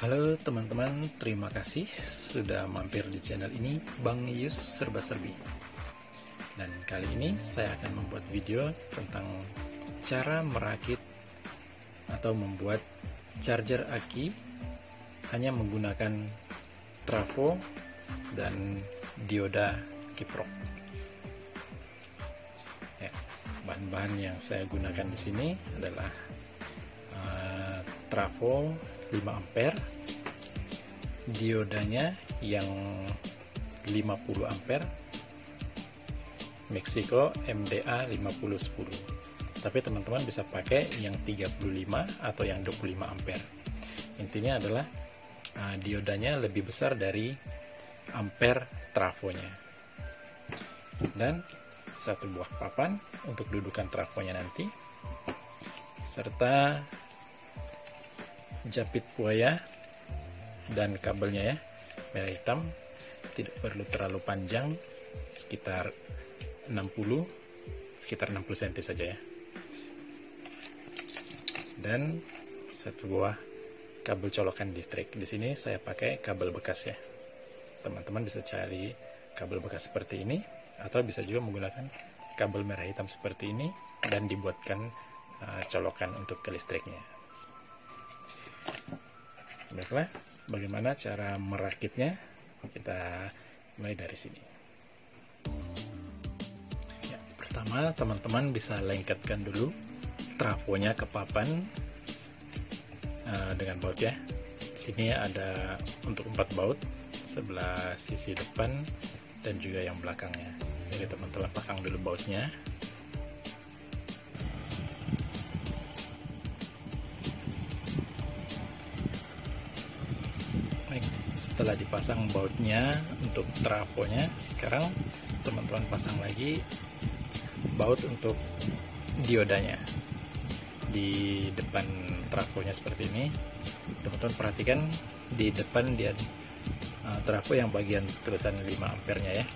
Halo teman-teman, terima kasih sudah mampir di channel ini, Bang Yus Serba Serbi. Dan kali ini saya akan membuat video tentang cara merakit atau membuat charger aki hanya menggunakan trafo dan dioda kiprok. Ya, bahan-bahan yang saya gunakan di sini adalah trafo 5 ampere, diodanya yang 50 ampere, Mexico MDA 5010. Tapi teman-teman bisa pakai yang 35 atau yang 25 ampere. Intinya adalah diodanya lebih besar dari ampere trafonya. Dan satu buah papan untuk dudukan trafonya nanti, serta japit buaya dan kabelnya ya, merah hitam, tidak perlu terlalu panjang, sekitar 60 cm saja ya. Dan satu buah kabel colokan listrik. Di sini saya pakai kabel bekas ya. Teman-teman bisa cari kabel bekas seperti ini, atau bisa juga menggunakan kabel merah hitam seperti ini dan dibuatkan colokan untuk ke listriknya. Baiklah, bagaimana cara merakitnya? Kita mulai dari sini. Ya, pertama teman-teman bisa lengketkan dulu trafonya ke papan dengan baut ya. Di sini ada untuk 4 baut, sebelah sisi depan dan juga yang belakangnya. Jadi teman-teman pasang dulu bautnya. Setelah dipasang bautnya untuk trafonya, sekarang teman-teman pasang lagi baut untuk diodanya di depan trafonya seperti ini. Teman-teman perhatikan di depan dia trafo yang bagian tulisan 5 ampernya ya,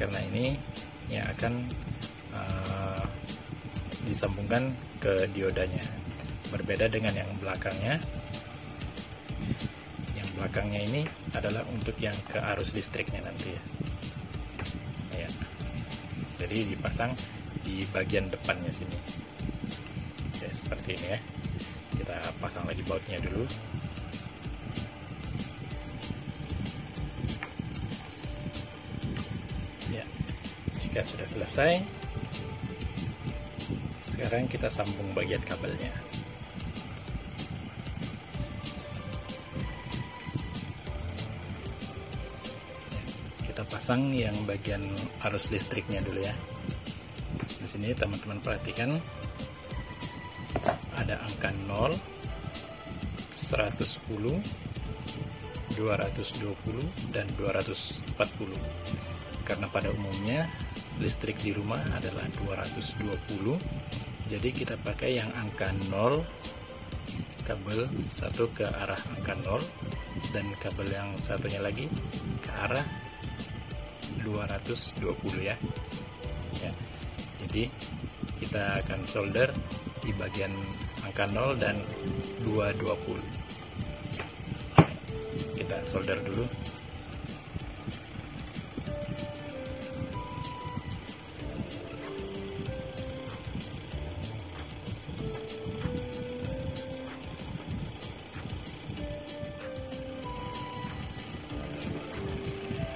karena ini yang akan disambungkan ke diodanya, berbeda dengan yang belakangnya. Belakangnya ini adalah untuk yang ke arus listriknya nanti ya. Jadi dipasang di bagian depannya sini ya, seperti ini ya. Kita pasang lagi bautnya dulu. Ya, jika sudah selesai, sekarang kita sambung bagian kabelnya. Kita pasang yang bagian arus listriknya dulu ya. Di sini teman-teman perhatikan ada angka 0, 110, 220 dan 240. Karena pada umumnya listrik di rumah adalah 220, jadi kita pakai yang angka 0, kabel satu ke arah angka 0 dan kabel yang satunya lagi ke arah 220 ya. Jadi kita akan solder di bagian angka 0 dan 220. Kita solder dulu.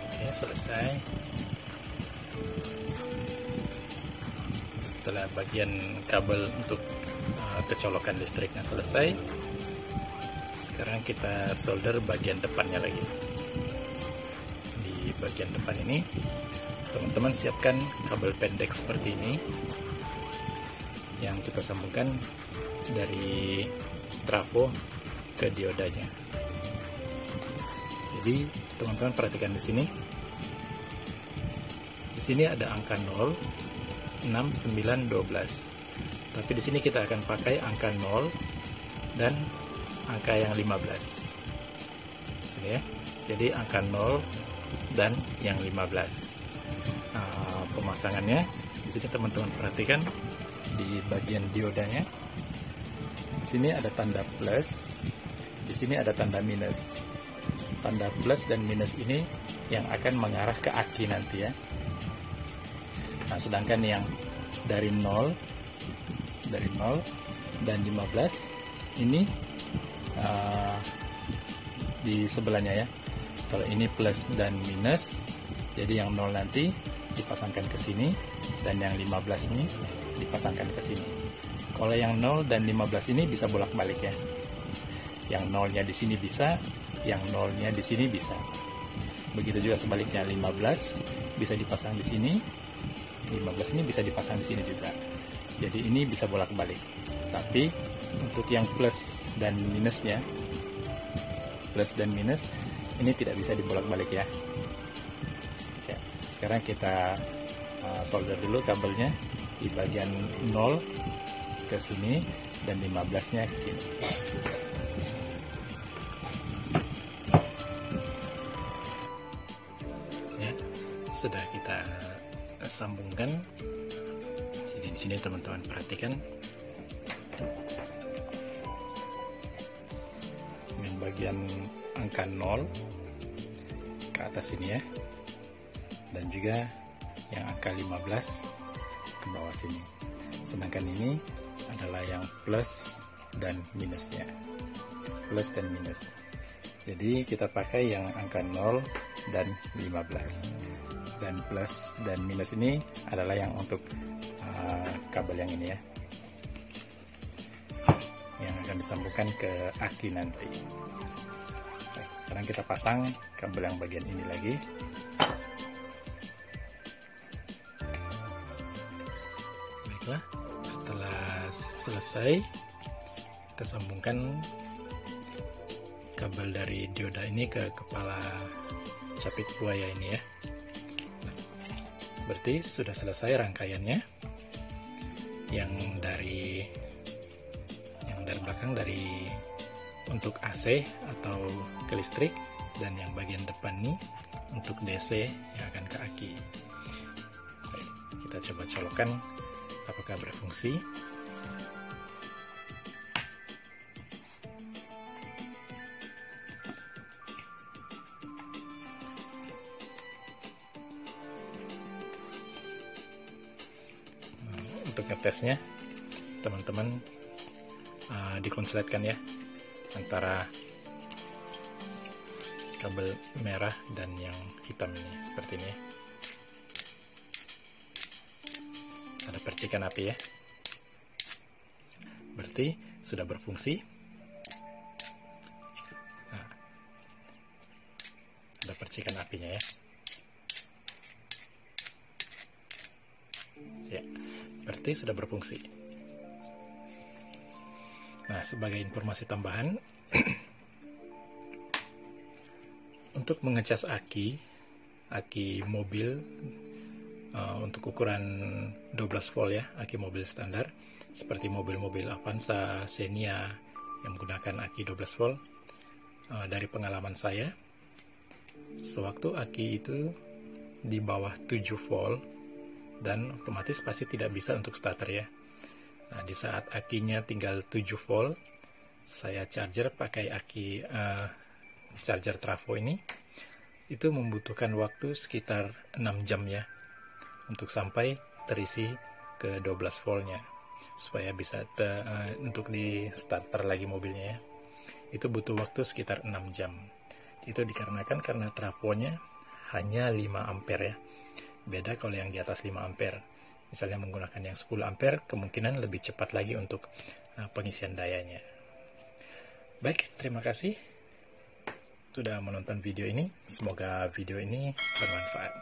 Oke, selesai. Setelah bagian kabel untuk kecolokan listriknya selesai, sekarang kita solder bagian depannya lagi. Di bagian depan ini teman-teman siapkan kabel pendek seperti ini yang kita sambungkan dari trafo ke diodanya. Jadi teman-teman perhatikan di sini. Di sini ada angka 0, 6, 9, 12. Tapi di sini kita akan pakai angka 0 dan angka yang 15. Sini ya. Jadi angka 0 dan yang 15. Pemasangannya di sini teman-teman perhatikan di bagian diodanya. Di sini ada tanda plus Di sini ada tanda minus. Tanda plus dan minus ini yang akan mengarah ke aki nanti ya. Nah, sedangkan yang dari 0 dan 15 ini di sebelahnya ya. Kalau ini plus dan minus, jadi yang 0 nanti dipasangkan ke sini dan yang 15 ini dipasangkan ke sini. Kalau yang 0 dan 15 ini bisa bolak-balik ya. Yang 0-nya di sini bisa, yang 0-nya di sini bisa. Begitu juga sebaliknya, 15 bisa dipasang di sini, 15 ini bisa dipasang di sini juga. Jadi ini bisa bolak-balik. Tapi untuk yang plus dan minusnya, plus dan minus ini tidak bisa dibolak-balik ya. Oke, sekarang kita solder dulu kabelnya di bagian 0 ke sini dan 15-nya ke sini. Ya, sudah kita sambungkan. Jadi di sini teman-teman perhatikan. Yang bagian angka 0 ke atas sini ya. Dan juga yang angka 15 ke bawah sini. Sedangkan ini adalah yang plus dan minusnya. Plus dan minus. Jadi kita pakai yang angka 0 dan 15. Dan plus dan minus ini adalah yang untuk kabel yang ini ya. Yang akan disambungkan ke aki nanti. Sekarang kita pasang kabel yang bagian ini lagi. Baiklah, setelah selesai kita sambungkan kabel dari dioda ini ke kepala capit buaya ini ya. Berarti sudah selesai rangkaiannya. Yang dari belakang dari untuk AC atau ke listrik, dan yang bagian depan ini untuk DC yang akan ke aki. Baik, kita coba colokkan apakah berfungsi. Untuk ngetesnya teman-teman dikonsletkan ya antara kabel merah dan yang hitam ini seperti ini. Ada percikan api ya, berarti sudah berfungsi. Nah, ada percikan apinya ya. Ya, berarti sudah berfungsi. Nah, sebagai informasi tambahan, untuk mengecas aki mobil untuk ukuran 12 volt ya, aki mobil standar seperti mobil-mobil Avanza, Xenia yang menggunakan aki 12 volt. Dari pengalaman saya, sewaktu aki itu di bawah 7 volt dan otomatis pasti tidak bisa untuk starter ya. Nah, di saat akinya tinggal 7 volt, saya charger pakai aki charger trafo ini. Itu membutuhkan waktu sekitar 6 jam ya untuk sampai terisi ke 12 voltnya, supaya bisa untuk di starter lagi mobilnya ya. Itu butuh waktu sekitar 6 jam. Itu dikarenakan karena trafonya hanya 5 ampere ya. Beda kalau yang di atas 5 ampere. Misalnya menggunakan yang 10 ampere, kemungkinan lebih cepat lagi untuk pengisian dayanya. Baik, terima kasih sudah menonton video ini. Semoga video ini bermanfaat.